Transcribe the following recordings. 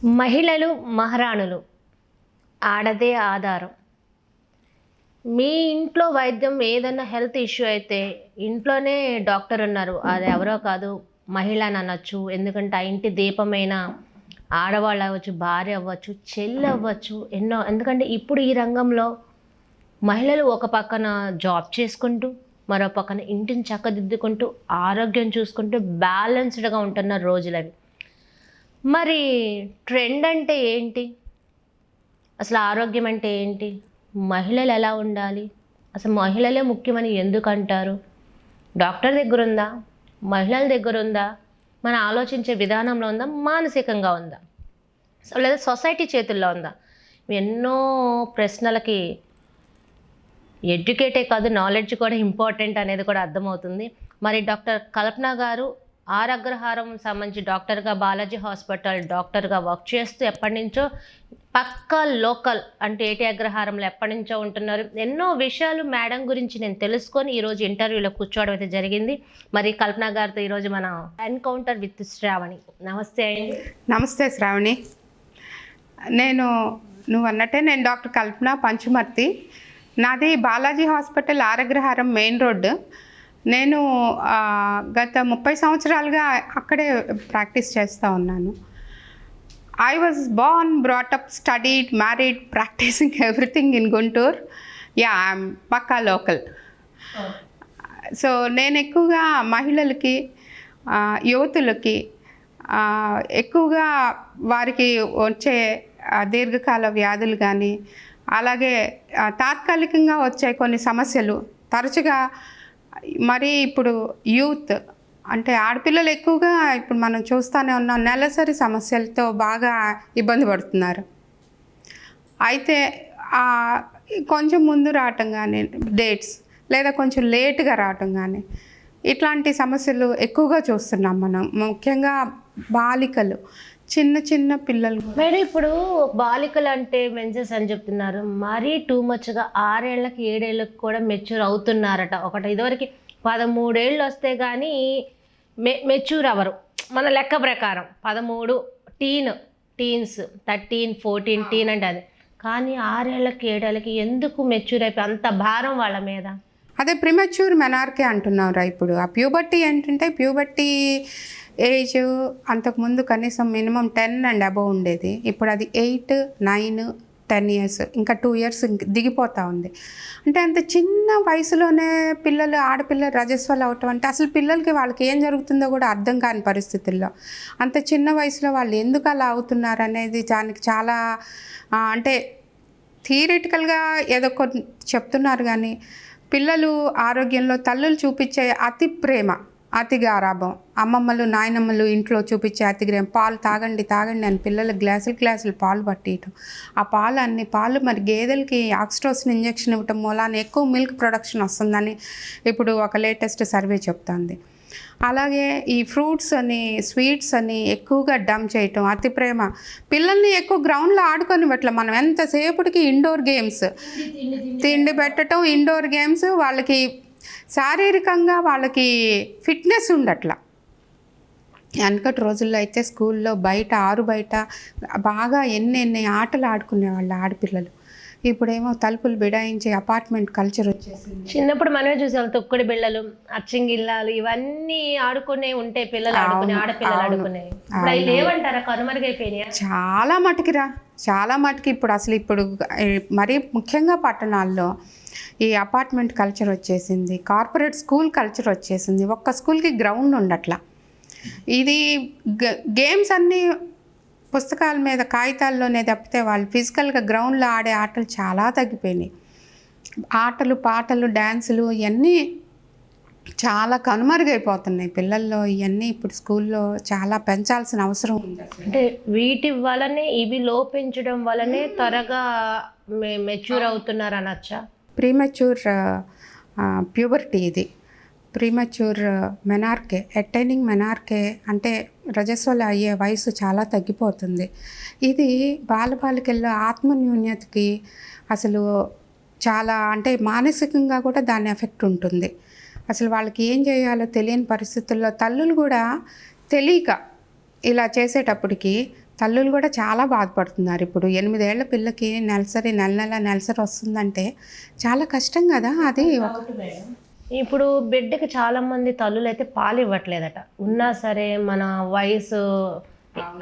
మహిళలు మహారాణులు ఆడదే ఆధారం. మీ ఇంట్లో వైద్యం ఏదన్నా హెల్త్ ఇష్యూ అయితే ఇంట్లోనే డాక్టర్ ఉన్నారు. అది ఎవరో కాదు, మహిళ అని అనొచ్చు. ఎందుకంటే ఆ ఇంటి దీపమైన ఆడవాళ్ళు అవ్వచ్చు, భార్య అవ్వచ్చు, చెల్లి అవ్వచ్చు, ఎన్నో. ఎందుకంటే ఇప్పుడు ఈ రంగంలో మహిళలు ఒక పక్కన జాబ్ చేసుకుంటూ, మరో పక్కన ఇంటిని చక్కదిద్దుకుంటూ, ఆరోగ్యం చూసుకుంటూ బ్యాలెన్స్డ్గా ఉంటున్న రోజులవి. మరి ట్రెండ్ అంటే ఏంటి? అసలు ఆరోగ్యం అంటే ఏంటి? మహిళలు ఎలా ఉండాలి? అసలు మహిళలే ముఖ్యమని ఎందుకు అంటారు? డాక్టర్ దగ్గర ఉందా? మహిళల దగ్గర ఉందా? మన ఆలోచించే విధానంలో ఉందా? మానసికంగా ఉందా? లేదా సొసైటీ చేతుల్లో ఉందా? ఎన్నో ప్రశ్నలకి ఎడ్యుకేటే కాదు, నాలెడ్జ్ కూడా ఇంపార్టెంట్ అనేది కూడా అర్థమవుతుంది. మరి డాక్టర్ కల్పన గారు ఆర్ అగ్రహారం సంబంధించి డాక్టర్గా, బాలాజీ హాస్పిటల్ డాక్టర్గా వర్క్ చేస్తూ ఎప్పటి నుంచో పక్కా లోకల్ అంటే ఏటీ అగ్రహారంలో ఎప్పటి నుంచో ఉంటున్నారు. ఎన్నో విషయాలు మేడం గురించి నేను తెలుసుకొని ఈరోజు ఇంటర్వ్యూలో కూర్చోవడం అయితే జరిగింది. మరి కల్పన గారితో ఈరోజు మన ఎన్కౌంటర్ విత్ శ్రావణి. నమస్తే అండి. నమస్తే శ్రావణి. నువ్వు అన్నట్టే నేను డాక్టర్ కల్పన పంచుమర్తి. నాది Balaji hospital R Agraharam main road. నేను గత 30 సంవత్సరాలుగా అక్కడే ప్రాక్టీస్ చేస్తూ ఉన్నాను. I was born, brought up, studied, married, practising everything in Guntur. I'm pakka local. So నేను ఎక్కువగా మహిళలకి, యువతులకి, ఎక్కువగా వారికి వచ్చే దీర్ఘకాల వ్యాధులు కానీ, అలాగే తాత్కాలికంగా వచ్చే కొన్ని సమస్యలు తరచుగా, మరి ఇప్పుడు యూత్ అంటే ఆడపిల్లలు ఎక్కువగా ఇప్పుడు మనం చూస్తూనే ఉన్నాం, నెలసరి సమస్యలతో బాగా ఇబ్బంది పడుతున్నారు. అయితే కొంచెం ముందు రావటం కానీ, డేట్స్ లేదా కొంచెం లేటుగా రావటం కానీ, ఇట్లాంటి సమస్యలు ఎక్కువగా చూస్తున్నాం మనం. ముఖ్యంగా బాలికలు, చిన్న చిన్న పిల్లలు. మేడం, ఇప్పుడు బాలికలు అంటే మెన్సెస్ అని చెప్తున్నారు. మరీ టూ మచ్గా 6 ఏళ్ళకి 7 ఏళ్ళకి కూడా మెచ్యూర్ అవుతున్నారట. ఒకటి ఇదివరకు 13 ఏళ్ళు వస్తే కానీ మెచ్యూర్ అవ్వరు మన లెక్క ప్రకారం. 13 టీన్స్ 13, 14 టీన్ అంటే అది. కానీ 6 ఏళ్ళకి 7 ఏళ్ళకి ఎందుకు మెచ్యూర్ అయిపోయి అంత భారం వాళ్ళ మీద? అదే ప్రిమెచ్యూర్ మెనార్కే అంటున్నారా ఇప్పుడు. ఆ ప్యూబర్టీ ఏంటంటే, ప్యూబర్టీ ఏజ్ అంతకుముందు కనీసం మినిమం 10 అండ్ అబవ్ ఉండేది. ఇప్పుడు అది 8, 9, 10 ఇయర్స్, ఇంకా 2 ఇయర్స్ దిగిపోతూ ఉంది. అంటే అంత చిన్న వయసులోనే పిల్లలు, ఆడపిల్లలు రజస్వలు అవటం అంటే అసలు పిల్లలకి వాళ్ళకి ఏం జరుగుతుందో కూడా అర్థం కాని పరిస్థితుల్లో అంత చిన్న వయసులో వాళ్ళు ఎందుకు అలా అవుతున్నారు అనేది దానికి చాలా అంటే థియరిటికల్గా ఏదో కొన్ని చెప్తున్నారు. కానీ పిల్లలు ఆరోగ్యంలో తల్లులు చూపించే అతి ప్రేమ, అతి గారాభం, అమ్మమ్మలు నాయనమ్మలు ఇంట్లో చూపించే అతి గ్రేమ, పాలు తాగండి తాగండి అని పిల్లలకు గ్లాసులు పాలు పట్టేయటం. ఆ పాలు మరి గేదెలకి ఆక్స్ట్రోసిన్ ఇంజెక్షన్ ఇవ్వటం మూలాన ఎక్కువ మిల్క్ ప్రొడక్షన్ వస్తుందని ఇప్పుడు ఒక లేటెస్ట్ సర్వే చెప్తుంది. అలాగే ఈ ఫ్రూట్స్ అని, స్వీట్స్ అని ఎక్కువగా డంప్ చేయటం, అతి ప్రేమ. పిల్లల్ని ఎక్కువ గ్రౌండ్లో ఆడుకొని పెట్టలే మనం. ఎంతసేపటికి ఇండోర్ గేమ్స్, తిండి పెట్టడం, ఇండోర్ గేమ్స్. వాళ్ళకి శారీరకంగా వాళ్ళకి ఫిట్నెస్ ఉండట్లా. వెనకటి రోజుల్లో అయితే స్కూల్లో బయట, బయట బాగా ఎన్ని ఆటలు ఆడుకునేవాళ్ళు ఆడపిల్లలు. ఇప్పుడేమో తలుపులు బిడాయించి అపార్ట్మెంట్ కల్చర్ వచ్చేసింది. చిన్నప్పుడు మనమే చూసాం తొక్కుడు బిళ్ళలు, అచ్చింగిల్లాలు, ఇవన్నీ ఆడుకునే ఉంటే పిల్లలు ఆడుకునే, ఆడపిల్లలు ఆడుకునే. లేవంటారా? కనుమరుగైపోయినాయా? చాలా మటుకి ఇప్పుడు అసలు మరీ ముఖ్యంగా పట్టణాల్లో ఈ అపార్ట్మెంట్ కల్చర్ వచ్చేసింది, కార్పొరేట్ స్కూల్ కల్చర్ వచ్చేసింది. ఒక్క స్కూల్కి గ్రౌండ్ ఉండట్లా. ఇది గేమ్స్ అన్నీ పుస్తకాల మీద, కాగితాల్లోనే తప్పితే వాళ్ళు ఫిజికల్గా గ్రౌండ్లో ఆడే ఆటలు చాలా తగ్గిపోయినాయి. ఆటలు, పాటలు, డ్యాన్సులు ఇవన్నీ చాలా కనుమరుగైపోతున్నాయి పిల్లల్లో. ఇవన్నీ ఇప్పుడు స్కూల్లో చాలా పెంచాల్సిన అవసరం ఉంది. అంటే వీటి వలనే, ఇవి లోపించడం వలనే త్వరగా మెచ్యూర్ అవుతున్నారు అనొచ్చా? ప్రీమెచ్యూర్ ప్యూబర్టీ ఇది. ప్రీమెచ్యూర్ మెనార్కే, అటైనింగ్ మెనార్కే అంటే రజస్వలు అయ్యే వయసు చాలా తగ్గిపోతుంది. ఇది బాలబాలికల్లో ఆత్మన్యూన్యతకి అసలు చాలా అంటే మానసికంగా కూడా దాని ఎఫెక్ట్ ఉంటుంది. అసలు వాళ్ళకి ఏం చేయాలో తెలియని పరిస్థితుల్లో తల్లులు కూడా తెలియక ఇలా చేసేటప్పటికి తల్లులు కూడా చాలా బాధపడుతున్నారు. ఇప్పుడు 8 ఏళ్ల పిల్లకి నెలసరి వస్తుందంటే చాలా కష్టం కదా అది. ఇప్పుడు బిడ్డకి చాలా మంది తల్లులు అయితే పాలు ఇవ్వట్లేదట. ఉన్నా సరే మన వయసు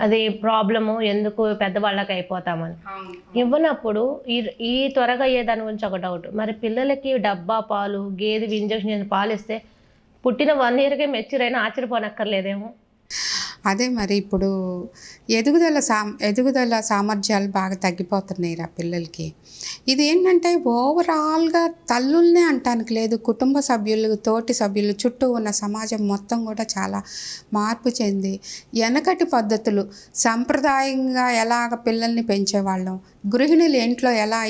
అది ప్రాబ్లము, ఎందుకు పెద్దవాళ్ళకి అయిపోతామని ఇవ్వనప్పుడు ఈ త్వరగా అయ్యేదాని గురించి ఒక డౌట్. మరి పిల్లలకి డబ్బా పాలు, గేదె ఇంజక్షన్ చేసిన పాలు ఇస్తే పుట్టిన 1 ఇయర్కే మెచ్యూర్ అయినా ఆశ్చర్యపోనక్కర్లేదేమో. అదే మరి ఇప్పుడు ఎదుగుదల సామర్థ్యాలు బాగా తగ్గిపోతున్నాయి రా పిల్లలకి. ఇది ఏంటంటే ఓవరాల్గా తల్లుల్నే అంటానికి లేదు, కుటుంబ సభ్యులు, తోటి సభ్యులు, చుట్టూ ఉన్న సమాజం మొత్తం కూడా చాలా మార్పు చెంది వెనకటి పద్ధతులు సంప్రదాయంగా ఎలాగ పిల్లల్ని పెంచేవాళ్ళం, గృహిణులు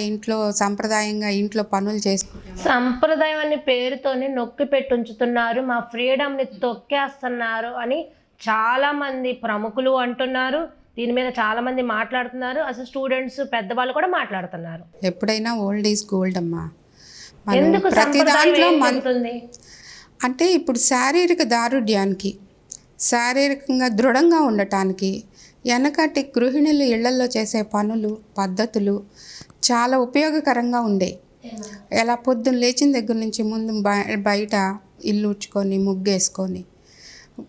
ఇంట్లో సంప్రదాయంగా ఇంట్లో పనులు చేసుకుంటారు. సంప్రదాయం అనే పేరుతోనే నొక్కి పెట్టి ఉంచుతున్నారు, మా ఫ్రీడమ్ని తొక్కేస్తున్నారు అని చాలామంది ప్రముఖులు అంటున్నారు. దీని మీద చాలామంది మాట్లాడుతున్నారు. అసలు స్టూడెంట్స్, పెద్దవాళ్ళు కూడా మాట్లాడుతున్నారు. ఎప్పుడైనా ఓల్డ్ ఈజ్ గోల్డ్ అమ్మా. ఎందుకు ప్రతి దాంట్లో చెబుతుంది అంటే ఇప్పుడు శారీరక దారుఢ్యానికి, శారీరకంగా దృఢంగా ఉండటానికి వెనకటి గృహిణులు ఇళ్లలో చేసే పనులు, పద్ధతులు చాలా ఉపయోగకరంగా ఉండేవి. ఎలా పొద్దున్న లేచిన దగ్గర నుంచి ముందు బయట ఇల్లు ఉడ్చుకొని, ముగ్గేసుకొని,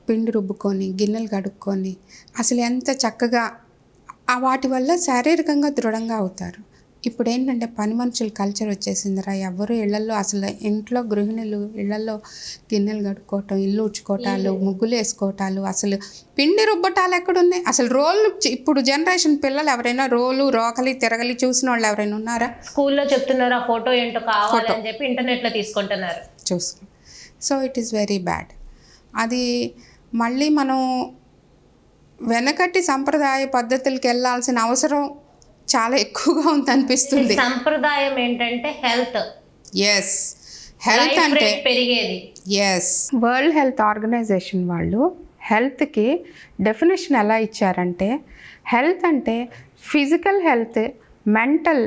పిండి రుబ్బుకొని, గిన్నెలు కడుక్కొని, అసలు ఎంత చక్కగా వాటి వల్ల శారీరకంగా దృఢంగా అవుతారు. ఇప్పుడు ఏంటంటే పని మనుషుల కల్చర్ వచ్చేసిందిరా. ఎవరు ఇళ్లలో అసలు ఇంట్లో గృహిణులు ఇళ్లలో గిన్నెలు కడుక్కోవటం, ఇల్లు ఉడ్చుకోవటాలు, ముగ్గులు వేసుకోవటాలు, అసలు పిండి రుబ్బటాలు ఎక్కడున్నాయి? అసలు రోళ్ళు ఇప్పుడు జనరేషన్ పిల్లలు ఎవరైనా రోకలి తిరగలి చూసిన వాళ్ళు ఎవరైనా ఉన్నారా? స్కూల్లో చెప్తున్నారు, ఆ ఫోటో ఏంటో కావాలని చెప్పి ఇంటర్నెట్లో తీసుకుంటున్నారు. So it is very bad. అది మళ్ళీ మనం వెనకటి సంప్రదాయ పద్ధతులకి వెళ్ళాల్సిన అవసరం చాలా ఎక్కువగా ఉందనిపిస్తుంది. సంప్రదాయం ఏంటంటే హెల్త్ అంటే పెరిగేది. వరల్డ్ హెల్త్ ఆర్గనైజేషన్ వాళ్ళు హెల్త్కి డెఫినేషన్ ఎలా ఇచ్చారంటే, హెల్త్ అంటే physical health, mental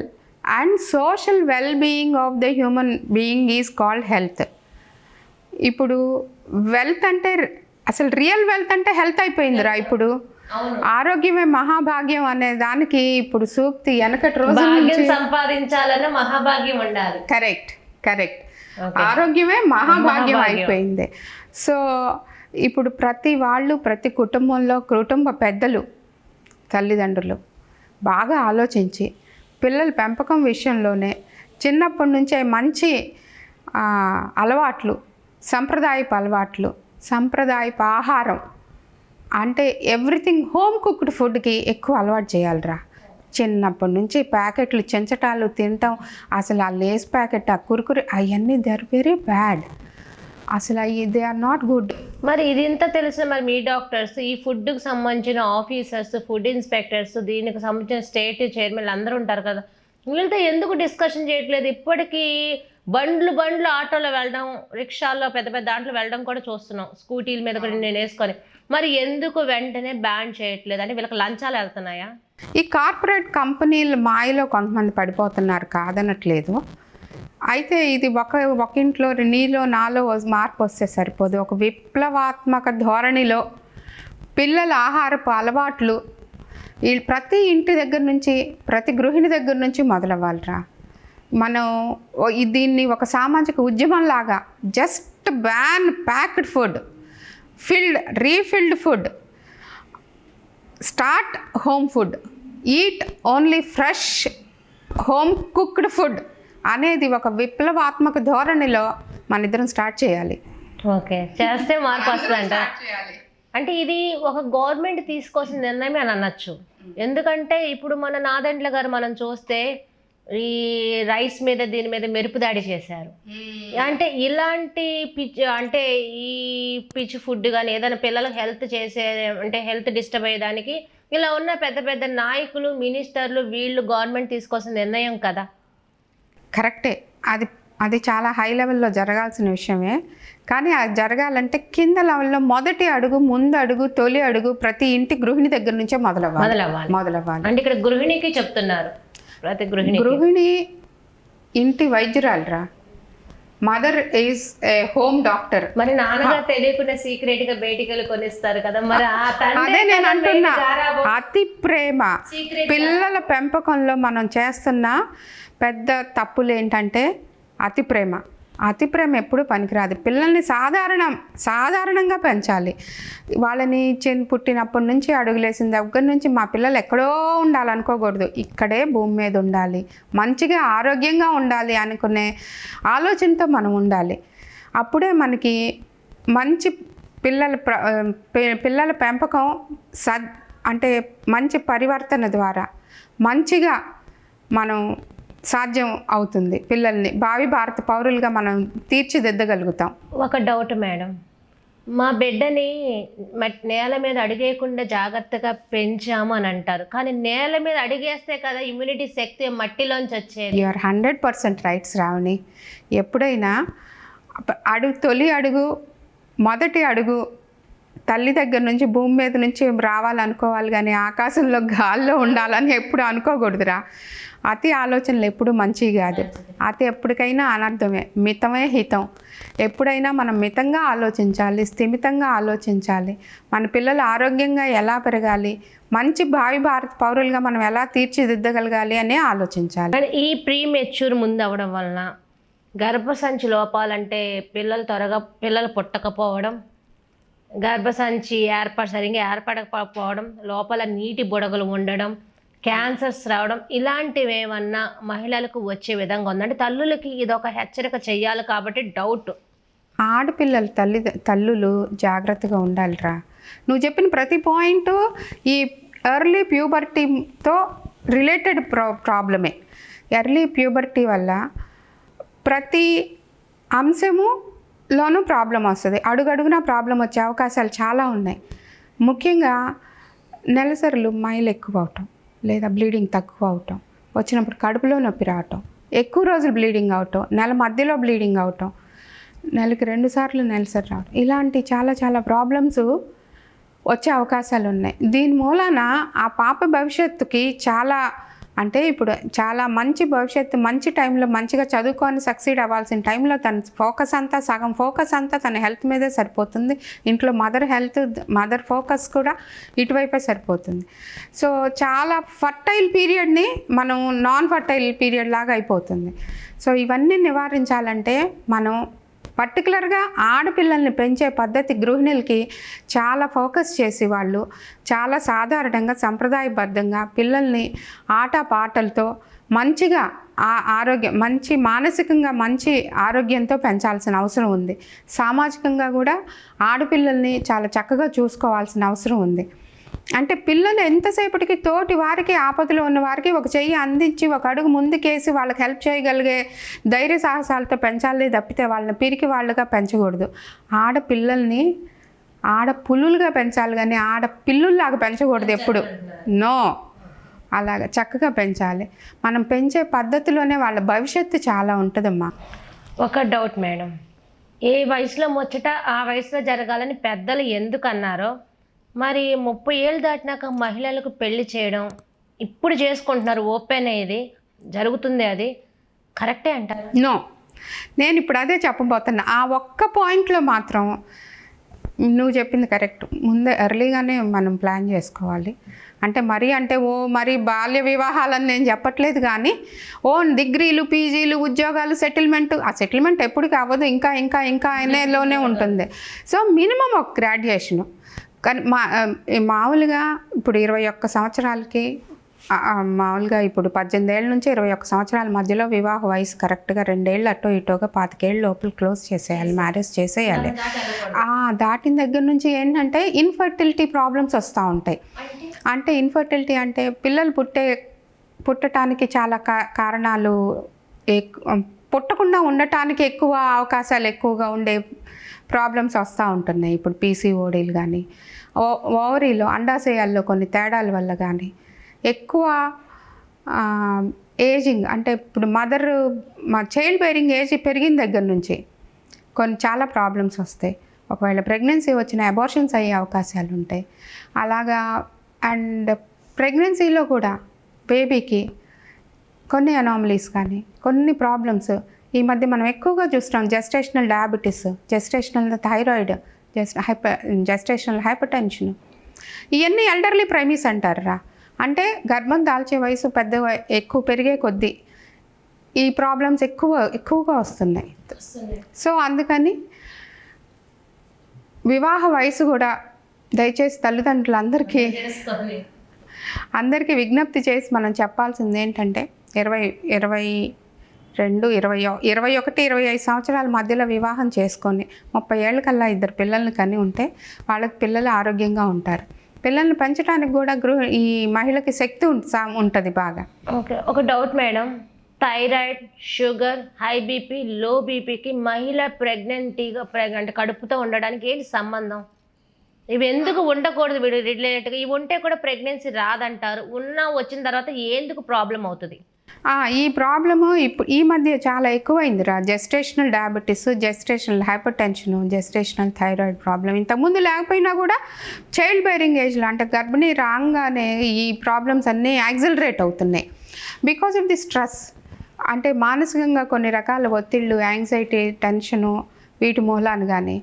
and social well being of the human being is called health. ఇప్పుడు వెల్త్ అంటే అసలు రియల్ వెల్త్ అంటే హెల్త్ అయిపోయిందిరా. ఇప్పుడు ఆరోగ్యమే మహాభాగ్యం అనే దానికి ఇప్పుడు సూక్తి వెనకటి రోజు సంపాదించాలన్న మహాభాగ్యం ఉండాలి. కరెక్ట్. ఆరోగ్యమే మహాభాగ్యం అయిపోయింది. సో ఇప్పుడు ప్రతి కుటుంబంలో కుటుంబ పెద్దలు, తల్లిదండ్రులు బాగా ఆలోచించి పిల్లల పెంపకం విషయంలోనే చిన్నప్పటి నుంచే మంచి అలవాట్లు, సంప్రదాయపు ఆహారం అంటే ఎవ్రీథింగ్ హోమ్ కుక్డ్ ఫుడ్కి ఎక్కువ అలవాటు చేయాలిరా. చిన్నప్పటి నుంచి ప్యాకెట్లు చెంచటాలు తినటం, అసలు ఆ లేస్ ప్యాకెట్, ఆ కురుకురు, అవన్నీ దే ఆర్ వెరీ బ్యాడ్. అసలు దే ఆర్ నాట్ గుడ్. మరి ఇది ఇంత తెలిసిన మరి మీ డాక్టర్స్, ఈ ఫుడ్కి సంబంధించిన ఆఫీసర్స్, ఫుడ్ ఇన్స్పెక్టర్స్, దీనికి సంబంధించిన స్టేట్ చైర్మన్లు అందరూ ఉంటారు కదా, వీళ్ళతో ఎందుకు డిస్కషన్ చేయట్లేదు? ఇప్పటికీ బండ్లు ఆటోలో వెళ్ళడం, రిక్షాల్లో పెద్ద దాంట్లో వెళ్ళడం కూడా చూస్తున్నాం, స్కూటీల మీద కూడా నేను వేసుకొని. మరి ఎందుకు వెంటనే బ్యాన్ చేయట్లేదు? అంటే వీళ్ళకి లంచాలు వెళ్తున్నాయా? ఈ కార్పొరేట్ కంపెనీలు మాయలో కొంతమంది పడిపోతున్నారు, కాదనట్లేదు. అయితే ఇది ఒక ఇంట్లో నీలో నాలో మార్పు వస్తే సరిపోదు. ఒక విప్లవాత్మక ధోరణిలో పిల్లల ఆహారపు అలవాట్లు ప్రతి ఇంటి దగ్గర నుంచి, ప్రతి గృహిణి దగ్గర నుంచి మొదలవ్వాలిరా. మనం దీన్ని ఒక సామాజిక ఉద్యమంలాగా just ban packed food, refilled food, start home food, eat only fresh home cooked food అనేది ఒక విప్లవాత్మక ధోరణిలో మన ఇద్దరం స్టార్ట్ చేయాలి. ఓకే, చేస్తే మార్పు వస్తుందంట. అంటే ఇది ఒక గవర్నమెంట్ తీసుకోవాల్సిన నిర్ణయమే అని అనొచ్చు. ఎందుకంటే ఇప్పుడు మన నాదెండ్ల గారు మనం చూస్తే ఈ రైస్ మీద దీని మీద మెరుపు దాడి చేశారు. అంటే ఇలాంటి ఈ పిచ్చి ఫుడ్ కానీ ఏదైనా పిల్లలకు హెల్త్ అంటే హెల్త్ డిస్టర్బ్ అయ్యేదానికి ఇలా ఉన్న పెద్ద నాయకులు, మినిస్టర్లు, వీళ్ళు గవర్నమెంట్ తీసుకోవాల్సిన నిర్ణయం కదా. కరెక్టే. అది చాలా హై లెవెల్లో జరగాల్సిన విషయమే. కానీ అది జరగాలంటే కింద లెవెల్లో మొదటి అడుగు, ముందు అడుగు, తొలి అడుగు ప్రతి ఇంటి గృహిణి దగ్గర నుంచే మొదలవ్వాలి. అంటే ఇక్కడ గృహిణికి చెప్తున్నారు, ప్రతి గృహిణి ఇంటి వైద్యురాలురా. Mother is a home doctor. మరి నాన్నగారు తెలియకుండా సీక్రెట్ గా బయటికి వెళ్ళి కొనిస్తారు కదా, మరి ఆ తండ్రి అదే నేను అంటున్నా, గారాబం, అతి ప్రేమ secret పిల్లల పెంపకంలో మనం చేస్తున్న పెద్ద తప్పులు ఏంటంటే అతి ప్రేమ. అతి ప్రేమ ఎప్పుడు పనికిరాదు. పిల్లల్ని సాధారణంగా పెంచాలి. వాళ్ళని పుట్టినప్పటి నుంచి అడుగులేసిన దగ్గర నుంచి మా పిల్లలు ఎక్కడో ఉండాలనుకోకూడదు, ఇక్కడే భూమి మీద ఉండాలి, మంచిగా ఆరోగ్యంగా ఉండాలి అనుకునే ఆలోచనతో మనం ఉండాలి. అప్పుడే మనకి మంచి పిల్లల పెంపకం అంటే మంచి పరివర్తన ద్వారా మంచిగా మనం సాధ్యం అవుతుంది. పిల్లల్ని భావి భారత పౌరులుగా మనం తీర్చిదిద్దగలుగుతాం. ఒక డౌట్ మేడం, మా బిడ్డని నేల మీద అడిగేయకుండా జాగ్రత్తగా పెంచాము అని అంటారు, కానీ నేల మీద అడిగేస్తే కదా ఇమ్యూనిటీ శక్తి మట్టిలోంచి వచ్చేది. You are 100% right Shravani. ఎప్పుడైనా తొలి అడుగు, మొదటి అడుగు తల్లి దగ్గర నుంచి భూమి మీద నుంచి రావాలనుకోవాలి, కానీ ఆకాశంలో గాల్లో ఉండాలని ఎప్పుడు అనుకోకూడదురా. అతి ఆలోచనలు ఎప్పుడు మంచివి కాదు. అతి ఎప్పటికైనా అనర్థమే. మితమే హితం. ఎప్పుడైనా మనం మితంగా ఆలోచించాలి, స్థిమితంగా ఆలోచించాలి. మన పిల్లలు ఆరోగ్యంగా ఎలా పెరగాలి, మంచి భావి భారత పౌరులుగా మనం ఎలా తీర్చిదిద్దగలగాలి అని ఆలోచించాలి. కానీ ఈ ప్రీ మెచ్యూర్ ముందు అవ్వడం వలన గర్భసంచి లోపాలంటే పిల్లలు పుట్టకపోవడం, గర్భసంచి సరిగ్గా ఏర్పడకపోవడం, లోపల నీటి బుడగలు ఉండడం, క్యాన్సర్స్ రావడం, ఇలాంటివి ఏమన్నా మహిళలకు వచ్చే విధంగా ఉందంటే తల్లులకి ఇది ఒక హెచ్చరిక చెయ్యాలి కాబట్టి డౌట్. ఆడపిల్లలు తల్లులు జాగ్రత్తగా ఉండాలిరా. నువ్వు చెప్పిన ప్రతి పాయింట్ ఈ ఎర్లీ ప్యూబర్టీతో రిలేటెడ్ ప్రాబ్లమే. ఎర్లీ ప్యూబర్టీ వల్ల ప్రతి అంశములోనూ ప్రాబ్లం వస్తుంది. అడుగడుగునా ప్రాబ్లం వచ్చే అవకాశాలు చాలా ఉన్నాయి. ముఖ్యంగా నెలసరులు మైలు ఎక్కువ అవటం, లేదా బ్లీడింగ్ తక్కువ అవటం, వచ్చినప్పుడు కడుపులో నొప్పి రావటం, ఎక్కువ రోజులు బ్లీడింగ్ అవటం, నెల మధ్యలో బ్లీడింగ్ అవటం, నెలకి 2 సార్లు నెలసరి రావటం, ఇలాంటి చాలా ప్రాబ్లమ్స్ వచ్చే అవకాశాలు ఉన్నాయి. దీని మూలాన ఆ పాప భవిష్యత్తుకి అంటే ఇప్పుడు చాలా మంచి భవిష్యత్తు, మంచి టైంలో మంచిగా చదువుకొని సక్సీడ్ అవ్వాల్సిన టైంలో తన సగం ఫోకస్ అంతా తన హెల్త్ మీదే సరిపోతుంది. ఇంట్లో మదర్ ఫోకస్ కూడా ఇటువైపే సరిపోతుంది. సో చాలా ఫర్టైల్ పీరియడ్ని మనం నాన్ ఫర్టైల్ పీరియడ్ లాగా అయిపోతుంది. సో ఇవన్నీ నివారించాలంటే మనం పర్టికులర్గా ఆడపిల్లల్ని పెంచే పద్ధతి గృహిణులకి చాలా ఫోకస్ చేసి వాళ్ళు చాలా సాధారణంగా సంప్రదాయబద్ధంగా పిల్లల్ని ఆటపాటలతో మంచిగా మంచి మానసికంగా మంచి ఆరోగ్యంతో పెంచాల్సిన అవసరం ఉంది. సామాజికంగా కూడా ఆడపిల్లల్ని చాలా చక్కగా చూసుకోవాల్సిన అవసరం ఉంది. అంటే పిల్లలు ఎంతసేపటికి తోటి వారికి, ఆపదలో ఉన్న వారికి ఒక చెయ్యి అందించి ఒక అడుగు ముందుకేసి వాళ్ళకి హెల్ప్ చేయగలిగే ధైర్య సాహసాలతో పెంచాలి తప్పితే వాళ్ళని పిరికి వాళ్ళుగా పెంచకూడదు. ఆడపిల్లల్ని ఆడపుల్లులుగా పెంచాలి కానీ ఆడపిల్లుల్లాగా పెంచకూడదు ఎప్పుడు. నో, అలాగా చక్కగా పెంచాలి. మనం పెంచే పద్ధతిలోనే వాళ్ళ భవిష్యత్తు చాలా ఉంటుందమ్మా. ఒక డౌట్ మేడం, ఏ వయసులో ముచ్చట ఆ వయసులో జరగాలని పెద్దలు ఎందుకు అన్నారో, మరి 30 ఏళ్ళు దాటినాక మహిళలకు పెళ్లి చేయడం ఇప్పుడు చేసుకుంటున్నారు, ఓపెన్ అయ్యేది జరుగుతుంది, అది కరెక్టే అంటారు? నో, నేను ఇప్పుడు అదే చెప్పబోతున్నా. ఆ ఒక్క పాయింట్లో మాత్రం నువ్వు చెప్పింది కరెక్ట్. ముందే ఎర్లీగానే మనం ప్లాన్ చేసుకోవాలి. అంటే మరి బాల్య వివాహాలని నేను చెప్పట్లేదు, కానీ డిగ్రీలు, పీజీలు, ఉద్యోగాలు, ఆ సెటిల్మెంట్ ఎప్పటికీ అవ్వదు, ఇంకా అనేలోనే ఉంటుంది. సో మినిమం ఒక గ్రాడ్యుయేషను. కానీ మామూలుగా ఇప్పుడు 21 సంవత్సరాలకి, మామూలుగా ఇప్పుడు 18 ఏళ్ళ నుంచి 21 సంవత్సరాల మధ్యలో వివాహ వయసు కరెక్ట్గా 2 ఏళ్ళు అటో ఇటోగా 25 ఏళ్ళ లోపల క్లోజ్ చేసేయాలి, మ్యారేజ్ చేసేయాలి. దాటిన దగ్గర నుంచి ఏంటంటే ఇన్ఫర్టిలిటీ ప్రాబ్లమ్స్ వస్తూ ఉంటాయి. అంటే ఇన్ఫర్టిలిటీ అంటే పిల్లలు పుట్టడానికి చాలా కారణాలు, పుట్టకుండా ఉండటానికి ఎక్కువ అవకాశాలు ఎక్కువగా ఉండే ప్రాబ్లమ్స్ వస్తూ ఉంటున్నాయి. ఇప్పుడు పీసీఓడీలు కానీ, ఓవరీలో అండాశయాల్లో కొన్ని తేడాల వల్ల కానీ, ఎక్కువ ఏజింగ్ అంటే ఇప్పుడు చైల్డ్ బేరింగ్ ఏజ్ పెరిగిన దగ్గర నుంచి చాలా ప్రాబ్లమ్స్ వస్తాయి. ఒకవేళ ప్రెగ్నెన్సీ వచ్చిన అబార్షన్స్ అయ్యే అవకాశాలు ఉంటాయి. అలాగా అండ్ ప్రెగ్నెన్సీలో కూడా బేబీకి కొన్ని అనామలీస్ కానీ, కొన్ని ప్రాబ్లమ్స్ ఈ మధ్య మనం ఎక్కువగా చూస్తున్నాం gestational diabetes, gestational thyroid, gestational hyper tension. ఇవన్నీ ఎల్డర్లీ ప్రైమీస్ అంటారా. అంటే గర్భం దాల్చే వయసు ఎక్కువ పెరిగే కొద్దీ ఈ ప్రాబ్లమ్స్ ఎక్కువగా వస్తున్నాయి. సో అందుకని వివాహ వయసు కూడా దయచేసి తల్లిదండ్రులందరికీ విజ్ఞప్తి చేసి మనం చెప్పాల్సింది ఏంటంటే 21-25 సంవత్సరాల మధ్యలో వివాహం చేసుకొని 30 ఏళ్ళకల్లా 2 పిల్లల్ని కని ఉంటే వాళ్ళకి పిల్లలు ఆరోగ్యంగా ఉంటారు. పిల్లల్ని పెంచడానికి కూడా ఈ మహిళకి శక్తి ఉంటుంది బాగా. ఓకే, ఒక doubt madam. Thyroid, sugar, high BP, లో బీపీకి మహిళ ప్రెగ్నెంట్ కడుపుతో ఉండడానికి ఏంటి సంబంధం? ఇవి ఎందుకు ఉండకూడదు రిలేటెడ్గా? ఇవి ఉంటే కూడా ప్రెగ్నెన్సీ రాదంటారు. వచ్చిన తర్వాత ఎందుకు ప్రాబ్లం అవుతుంది? ఈ ప్రాబ్లము ఇప్పుడు ఈ మధ్య చాలా ఎక్కువైందిరా. Gestational diabetes, gestational hypertension, gestational thyroid problem ఇంతకుముందు లేకపోయినా కూడా చైల్డ్ బేరింగ్ ఏజ్లో అంటే గర్భిణీ రాగానే ఈ ప్రాబ్లమ్స్ అన్నీ యాక్సిలరేట్ అవుతున్నాయి. బికాస్ ఆఫ్ ది స్ట్రెస్, అంటే మానసికంగా కొన్ని రకాల ఒత్తిళ్ళు, యాంగ్జైటీ, టెన్షను, వీటి మూలాన్ని కానీ,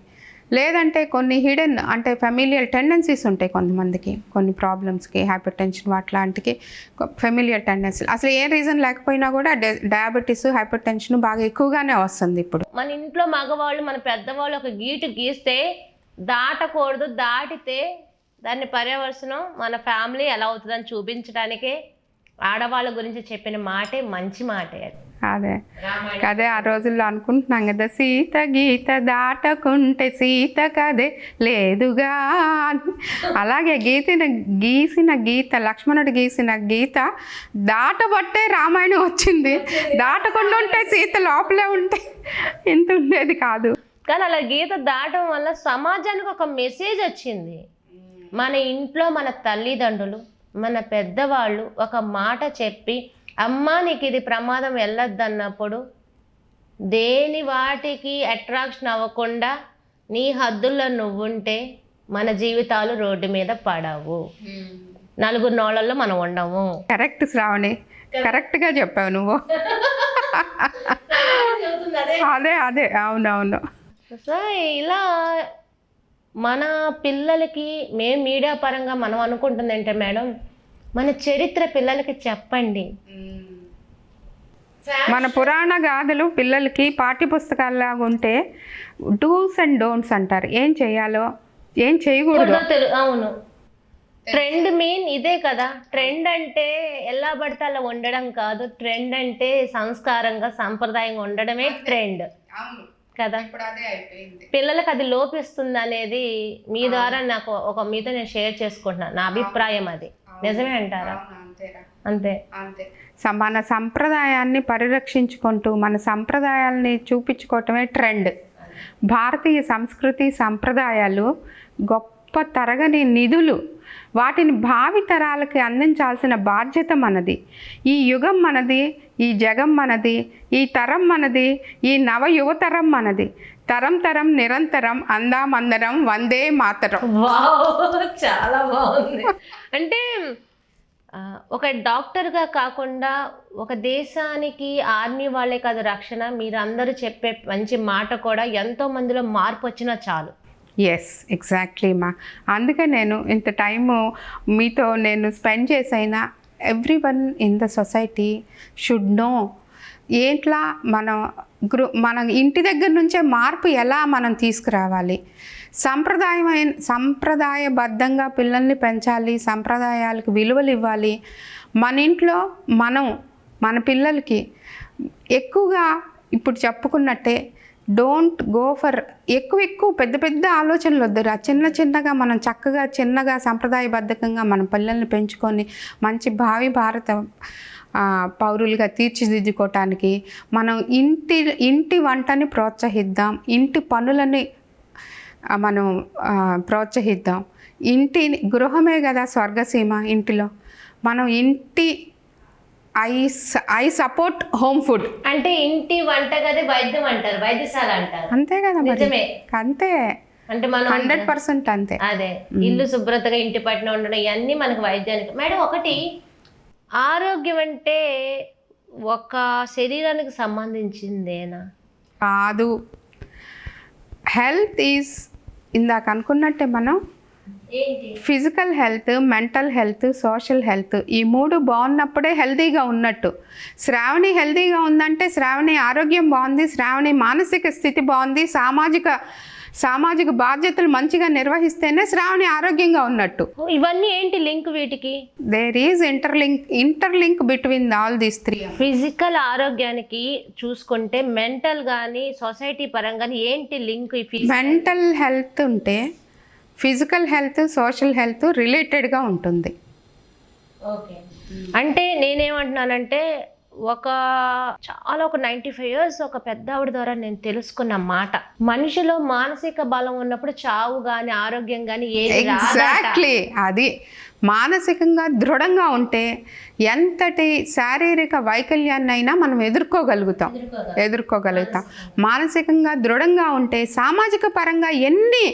లేదంటే కొన్ని హిడెన్ అంటే ఫెమిలియల్ టెండెన్సీస్ ఉంటాయి కొంతమందికి, కొన్ని ప్రాబ్లమ్స్కి, హైపర్ టెన్షన్ వాటిలాంటికి ఫెమిలియల్ టెండెన్సీ. అసలు ఏ రీజన్ లేకపోయినా కూడా డయాబెటీస్, హైపర్ టెన్షన్ బాగా ఎక్కువగానే వస్తుంది ఇప్పుడు. మన ఇంట్లో మగవాళ్ళు, మన పెద్దవాళ్ళు ఒక గీటు గీస్తే దాటకూడదు, దాటితే దాన్ని పర్యవసనం మన ఫ్యామిలీ ఎలా అవుతుందని చూపించడానికే ఆడవాళ్ళ గురించి చెప్పిన మాటే మంచి మాటే. అదే ఆ రోజుల్లో అనుకుంటున్నాం కదా, సీత గీత దాటకుంటే సీత కదే లేదుగా. అలాగే గీసిన గీత, లక్ష్మణుడు గీసిన గీత దాటబట్టే రామాయణం వచ్చింది. దాటకుండా ఉంటే సీత లోపలే ఉంటే ఇంత ఉండేది కాదు. కానీ అలా గీత దాటం వల్ల సమాజానికి ఒక మెసేజ్ వచ్చింది. మన ఇంట్లో మన తల్లిదండ్రులు, మన పెద్దవాళ్ళు ఒక మాట చెప్పి, అమ్మా నీకు ఇది ప్రమాదం వెళ్ళొద్దన్నప్పుడు దేని వాటికి అట్రాక్షన్ అవ్వకుండా నీ హద్దుల్లో నువ్వుంటే మన జీవితాలు రోడ్డు మీద పడవు, నలుగురు నోళ్ళల్లో మనం ఉండము. కరెక్ట్ శ్రావణి, కరెక్ట్గా చెప్పావు నువ్వు. అదే అవునవును. సో ఇలా మన పిల్లలకి మేము మీడియా పరంగా మనం అనుకుంటుంది ఏంటంటే మేడం, మన చరిత్ర పిల్లలకి చెప్పండి. మన పురాణ గాథలు పిల్లలకి పాఠ్యపుస్తకాల్లాగా ఉంటే డూస్ అండ్ డోంట్స్ అంటారు. ఏం చేయాలో ఏం చేయకూడదు. అవును, ట్రెండ్ మీన్ ఇదే కదా. ట్రెండ్ అంటే ఎలా పడితే అలా ఉండడం కాదు. ట్రెండ్ అంటే సంస్కారంగా, సంప్రదాయంగా ఉండడమే ట్రెండ్ కదా. పిల్లలకు అది లోపిస్తుంది అనేది మీ ద్వారా నాకు మీతో నేను షేర్ చేసుకుంటున్నాను. నా అభిప్రాయం అది నిజమే అంటారా? అంతే. మన సంప్రదాయాన్ని పరిరక్షించుకుంటూ మన సంప్రదాయాల్ని చూపించుకోవటమే ట్రెండ్. భారతీయ సంస్కృతి సంప్రదాయాలు గొప్ప తరగని నిధులు. వాటిని భావి తరాలకి అందించాల్సిన బాధ్యత మనది. ఈ యుగం మనది, ఈ జగం మనది, ఈ తరం మనది, ఈ నవ యువతరం మనది. తరం తరం నిరంతరం అందామందరం వందే మాతరం. చాలా బాగుంది. అంటే ఒక డాక్టర్గా కాకుండా ఒక దేశానికి ఆర్మీ వాళ్ళే కాదు రక్షణ. మీరు అందరూ చెప్పే మంచి మాట కూడా ఎంతో మందిలో మార్పు వచ్చినా చాలు. ఎస్, ఎగ్జాక్ట్లీ మా. అందుకే నేను ఇంత టైము మీతో నేను స్పెండ్ చేసైనా everyone in the society should know ఏంట్లా మన ఇంటి దగ్గర నుంచే మార్పు ఎలా మనం తీసుకురావాలి. సంప్రదాయబద్ధంగా పిల్లల్ని పెంచాలి, సంప్రదాయాలకు విలువలు ఇవ్వాలి. మన ఇంట్లో మన పిల్లలకి ఎక్కువగా ఇప్పుడు చెప్పుకున్నట్టే డోంట్ గో ఫర్ ఎక్కువ పెద్ద ఆలోచనలు వద్దురా. చిన్నగా మనం చక్కగా చిన్నగా సంప్రదాయబద్ధంగా మన పిల్లల్ని పెంచుకొని మంచి భావి భారత పౌరులుగా తీర్చిదిద్దుకోవటానికి మనం ఇంటి వంటని ప్రోత్సహిద్దాం, ఇంటి పనులని మనం ప్రోత్సహిద్దాం. గృహమే కదా స్వర్గసీమ. ఇంటిలో మనం ఐ సపోర్ట్ హోమ్ ఫుడ్. అంటే ఇంటి వంటగది వైద్యం అంటారు, వైద్యశాల అంటారు. అంతే కదా మరి. అంతే, అంటే మనం 100% అంతే. అదే ఇల్లు శుభ్రతగా ఇంటి పట్టిన ఉండడం ఇవన్నీ మనకు వైద్యానికి. మేడం ఒకటి, ఆరోగ్యం అంటే ఒక శరీరానికి సంబంధించిందేనా? కాదు. హెల్త్ ఈజ్ ఇందాక అనుకున్నట్టే మనం ఏంటి? Physical health, mental health, social health, ఈ 3 బాగున్నప్పుడే హెల్తీగా ఉన్నట్టు. శ్రావణి హెల్తీగా ఉందంటే శ్రావణి ఆరోగ్యం బాగుంది, శ్రావణి మానసిక స్థితి బాగుంది, సామాజిక బాధ్యతలు మంచిగా నిర్వహిస్తేనే శ్రావణి ఆరోగ్యంగా ఉన్నట్టు. ఇవన్నీ ఏంటి లింక్ వీటికి? There is interlink between all these 3. Physical ఆరోగ్యానికి చూసుకుంటే మెంటల్ కానీ సొసైటీ పరంగా ఏంటి లింక్? మెంటల్ హెల్త్ ఉంటే ఫిజికల్ హెల్త్, సోషల్ హెల్త్ రిలేటెడ్గా ఉంటుంది. ఓకే. అంటే నేనేమంటున్నానంటే చాలా ఒక 95 years ఒక పెద్ద ఆవిడ ద్వారా నేను తెలుసుకున్న మాట, మనిషిలో మానసిక బలం ఉన్నప్పుడు చావు కానీ ఆరోగ్యం కానీ ఏది రాదట. ఎగ్జాక్ట్లీ. అది మానసికంగా దృఢంగా ఉంటే ఎంతటి శారీరక వైకల్యాన్నైనా మనం ఎదుర్కోగలుగుతాం. మానసికంగా దృఢంగా ఉంటే సామాజిక పరంగా ఎన్ని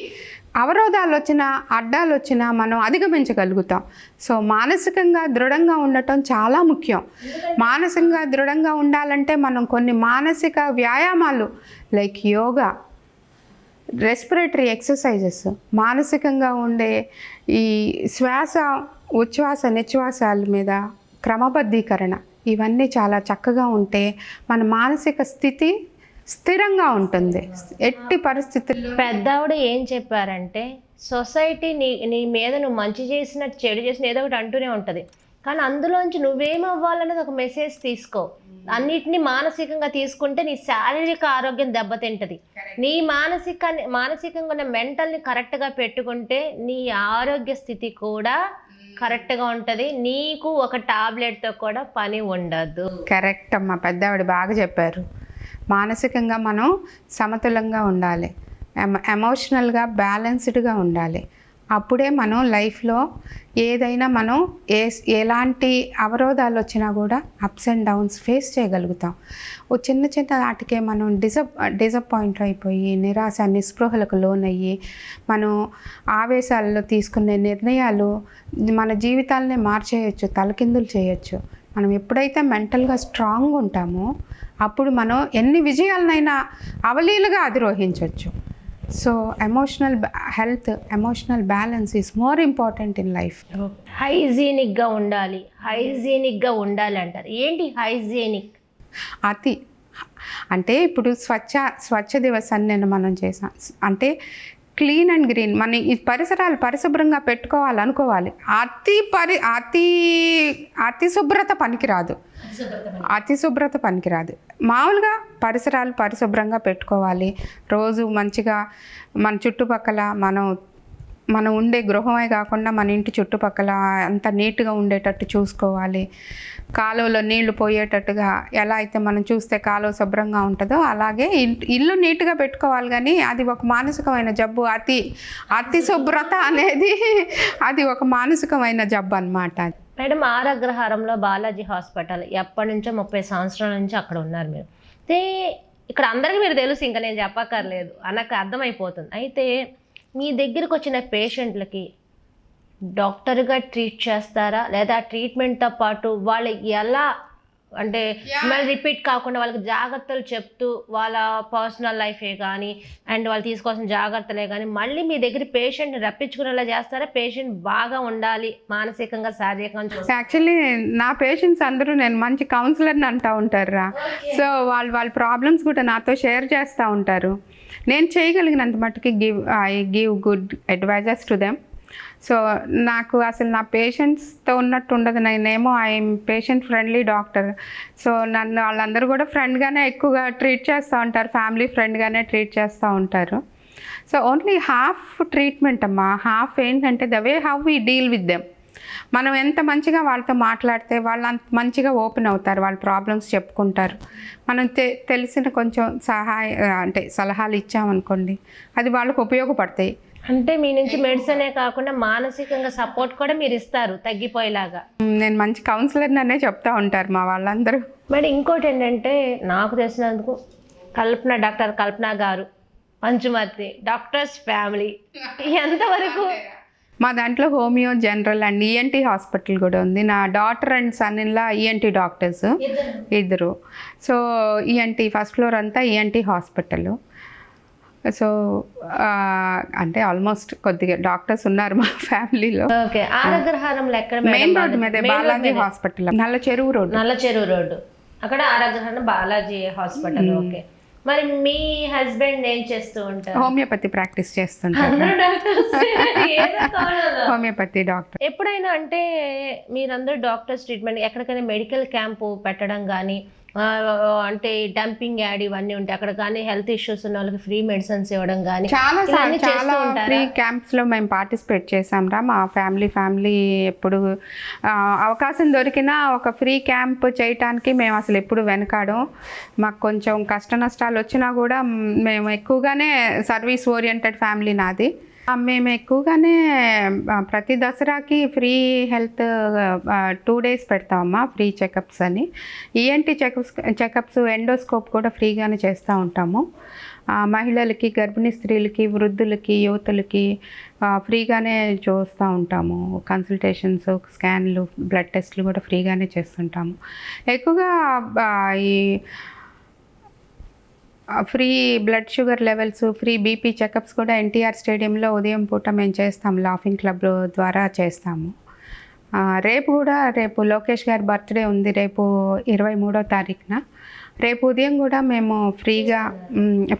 అవరోధాలు వచ్చినా, అడ్డాలు వచ్చినా మనం అధిగమించగలుగుతాం. సో మానసికంగా దృఢంగా ఉండటం చాలా ముఖ్యం. మానసికంగా దృఢంగా ఉండాలంటే మనం కొన్ని మానసిక వ్యాయామాలు లైక్ యోగా, రెస్పిరేటరీ ఎక్సర్సైజెస్, మానసికంగా ఉండే ఈ శ్వాస, ఉచ్ఛ్వాస, నిశ్వాసాల మీద క్రమబద్ధీకరణ, ఇవన్నీ చాలా చక్కగా ఉంటే మన మానసిక స్థితి స్థిరంగా ఉంటుంది. ఎట్టి పరిస్థితుల్లో పెద్దవాడు ఏం చెప్పారంటే సొసైటీ నీ మీద నువ్వు మంచి చేసిన చెడు చేసిన ఏదో ఒకటి అంటూనే ఉంటుంది, కానీ అందులోంచి నువ్వేమవ్వాలనేది ఒక మెసేజ్ తీసుకో. అన్నిటినీ మానసికంగా తీసుకుంటే నీ శారీరక ఆరోగ్యం దెబ్బతింటది. నీ మానసికంగా ఉన్న మెంటల్ని కరెక్ట్గా పెట్టుకుంటే నీ ఆరోగ్య స్థితి కూడా కరెక్ట్గా ఉంటుంది. నీకు ఒక టాబ్లెట్తో కూడా పని ఉండదు. కరెక్ట్ అమ్మా, పెద్దవాడు బాగా చెప్పారు. మానసికంగా మనం సమతులంగా ఉండాలి, ఎమోషనల్గా బ్యాలెన్స్డ్గా ఉండాలి. అప్పుడే మనం లైఫ్లో ఏదైనా మనం ఎలాంటి అవరోధాలు వచ్చినా కూడా అప్స్ అండ్ డౌన్స్ ఫేస్ చేయగలుగుతాం. ఓ చిన్న వాటికే మనం డిసప్పాయింట్ అయిపోయి నిరాశ నిస్పృహలకు లోనయ్యి మనం ఆవేశాల్లో తీసుకునే నిర్ణయాలు మన జీవితాలనే మార్చేయచ్చు, తలకిందులు చేయొచ్చు. మనం ఎప్పుడైతే మెంటల్గా స్ట్రాంగ్ ఉంటామో అప్పుడు మనం ఎన్ని విజయాలనైనా అవలీలుగా అధిరోహించవచ్చు. So emotional health, emotional balance is more important in life. హైజీనిక్గా ఉండాలి అంటారు. ఏంటి హైజీనిక్? అతి అంటే ఇప్పుడు స్వచ్ఛ దివస్ అని నేను మనం చేసాం అంటే క్లీన్ అండ్ గ్రీన్. మన ఈ పరిసరాలు పరిశుభ్రంగా పెట్టుకోవాలనుకోవాలి. అతి శుభ్రత పనికిరాదు. మామూలుగా పరిసరాలు పరిశుభ్రంగా పెట్టుకోవాలి. రోజు మంచిగా మన చుట్టుపక్కల మనం ఉండే గృహమే కాకుండా మన ఇంటి చుట్టుపక్కల అంత నీట్గా ఉండేటట్టు చూసుకోవాలి. కాలువలో నీళ్లు పోయేటట్టుగా ఎలా అయితే మనం చూస్తే కాలువ శుభ్రంగా ఉంటుందో అలాగే ఇల్లు నీట్గా పెట్టుకోవాలి. కానీ అది ఒక మానసికమైన జబ్బు. అతి శుభ్రత అనేది అది ఒక మానసికమైన జబ్బు అన్నమాట. మేడం, ఆరగ్రహారంలో బాలాజీ హాస్పిటల్ ఎప్పటి నుంచో 30 సంవత్సరాల నుంచి అక్కడ ఉన్నారు మీరు. అయితే ఇక్కడ అందరికీ మీరు తెలుసు, ఇంకా నేను చెప్పక్కర్లేదు, నాకు అర్థమైపోతుంది. అయితే మీ దగ్గరికి వచ్చిన పేషెంట్లకి డాక్టర్గా ట్రీట్ చేస్తారా, లేదా ట్రీట్మెంట్తో పాటు వాళ్ళు ఎలా అంటే మళ్ళీ రిపీట్ కాకుండా వాళ్ళకి జాగ్రత్తలు చెప్తూ వాళ్ళ పర్సనల్ లైఫే కానీ అండ్ వాళ్ళు తీసుకోవాల్సిన జాగ్రత్తలే కానీ మళ్ళీ మీ దగ్గర పేషెంట్ని రప్పించుకునేలా చేస్తారా? పేషెంట్ బాగా ఉండాలి మానసికంగా, శారీరకంగా. యాక్చువల్లీ నా పేషెంట్స్ అందరూ నేను మంచి కౌన్సిలర్ని అంటూ ఉంటారా. సో వాళ్ళ ప్రాబ్లమ్స్ కూడా నాతో షేర్ చేస్తూ ఉంటారు. నేను చేయగలిగినంత మట్టుకి I give good advices to them. So నాకు అసలు నా పేషెంట్స్తో ఉన్నట్టు ఉండదు. నేనేమో I'm patient friendly doctor. So నన్ను వాళ్ళందరూ కూడా ఫ్రెండ్గానే ఎక్కువగా ట్రీట్ చేస్తూ ఉంటారు, ఫ్యామిలీ ఫ్రెండ్గానే ట్రీట్ చేస్తూ ఉంటారు. సో ఓన్లీ హాఫ్ ట్రీట్మెంట్ అమ్మా. హాఫ్ ఏంటంటే the way how we deal with them. మనం ఎంత మంచిగా వాళ్ళతో మాట్లాడితే వాళ్ళు అంత మంచిగా ఓపెన్ అవుతారు, వాళ్ళ ప్రాబ్లమ్స్ చెప్పుకుంటారు. మనం తెలిసిన కొంచెం సలహాలు ఇచ్చామనుకోండి, అది వాళ్ళకు ఉపయోగపడతాయి. అంటే మీ నుంచి మెడిసినే కాకుండా మానసికంగా సపోర్ట్ కూడా మీరు ఇస్తారు తగ్గిపోయేలాగా. నేను మంచి కౌన్సిలర్ అనే చెప్తా ఉంటారు మా వాళ్ళందరూ. మేడం, ఇంకోటి ఏంటంటే నాకు తెలిసినందుకు డాక్టర్ కల్పన గారు, పంచుమర్తి, డాక్టర్స్ ఫ్యామిలీ ఎంతవరకు మా దాంట్లో homeo, general and ENT hospital కూడా ఉంది. నా daughter and son in law ENT doctors ఇద్దరు. సో ఈఎన్టీ ఫస్ట్ ఫ్లోర్ అంతా ఈఎన్టీ హాస్పిటల్. సో అంటే ఆల్మోస్ట్ కొద్దిగా డాక్టర్స్ ఉన్నారు మా ఫ్యామిలీలో. ఓకే. ఆరగ్రహారంలో ఎక్కడ? మెయిన్ రోడ్ మీద బాలాజీ హాస్పిటల్, నల్ల చెరువు రోడ్డు. అక్కడ ఆరగ్రహారం బాలాజీ హాస్పిటల్. ఓకే. మరి మీ హస్బెండ్ ఏం చేస్తూ ఉంటారు? హోమియోపతి ప్రాక్టీస్ చేస్తుంటారు. Homeopathy doctor. ఎప్పుడైనా అంటే మీరందరూ డాక్టర్స్ ట్రీట్మెంట్ ఎక్కడికైనా మెడికల్ క్యాంపు పెట్టడం కానీ, అంటే డంపింగ్ యాడ్ ఇవన్నీ ఉంటాయి అక్కడ కానీ, హెల్త్ ఇష్యూస్ ఉన్న వాళ్ళకి ఫ్రీ మెడిసిన్స్ ఇవ్వడం కానీ చాలా ఫ్రీ క్యాంప్స్లో మేము పార్టిసిపేట్ చేసాంరా. మా ఫ్యామిలీ ఎప్పుడు అవకాశం దొరికినా ఒక ఫ్రీ క్యాంప్ చేయటానికి మేము అసలు ఎప్పుడు వెనకాడం. మాకు కొంచెం కష్ట నష్టాలు వచ్చినా కూడా మేము ఎక్కువగానే సర్వీస్ ఓరియంటెడ్ ఫ్యామిలీ నాది. మేము ఎక్కువగానే ప్రతి దసరాకి ఫ్రీ హెల్త్ 2 days పెడతామమ్మా, ఫ్రీ చెకప్స్ అని. ఈఎన్టీ చెకప్స్ ఎండోస్కోప్ కూడా ఫ్రీగానే చేస్తూ ఉంటాము. మహిళలకి, గర్భిణీ స్త్రీలకి, వృద్ధులకి, యువతులకి ఫ్రీగానే చూస్తూ ఉంటాము. కన్సల్టేషన్స్, స్కాన్లు, బ్లడ్ టెస్ట్లు కూడా ఫ్రీగానే చేస్తుంటాము. ఎక్కువగా ఈ free blood sugar levels, free BP checkups కూడా ఎన్టీఆర్ స్టేడియంలో ఉదయం పూట మేము చేస్తాము. లాఫింగ్ క్లబ్ ద్వారా చేస్తాము. రేపు లోకేష్ గారి బర్త్డే ఉంది, రేపు 23వ తారీఖున. రేపు ఉదయం కూడా మేము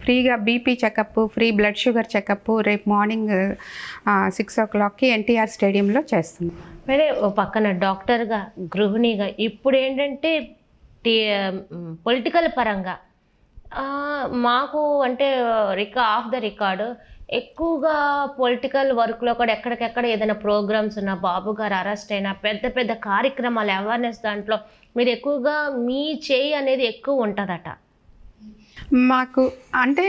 ఫ్రీగా BP checkup, free blood sugar checkup రేపు మార్నింగ్ 6 o'clockకి ఎన్టీఆర్ స్టేడియంలో చేస్తున్నాం. అంటే ఓ పక్కన డాక్టర్గా, గృహిణిగా, ఇప్పుడు ఏంటంటే పొలిటికల్ పరంగా మాకు అంటే ఆఫ్ ద రికార్డు ఎక్కువగా పొలిటికల్ వర్క్లో కూడా ఎక్కడికెక్కడ ఏదైనా ప్రోగ్రామ్స్ ఉన్నా, బాబు గారు అరెస్ట్ అయినా, పెద్ద పెద్ద కార్యక్రమాలు, అవేర్నెస్ దాంట్లో మీరు ఎక్కువగా మీ చేయి అనేది ఎక్కువ ఉంటుందట. మాకు అంటే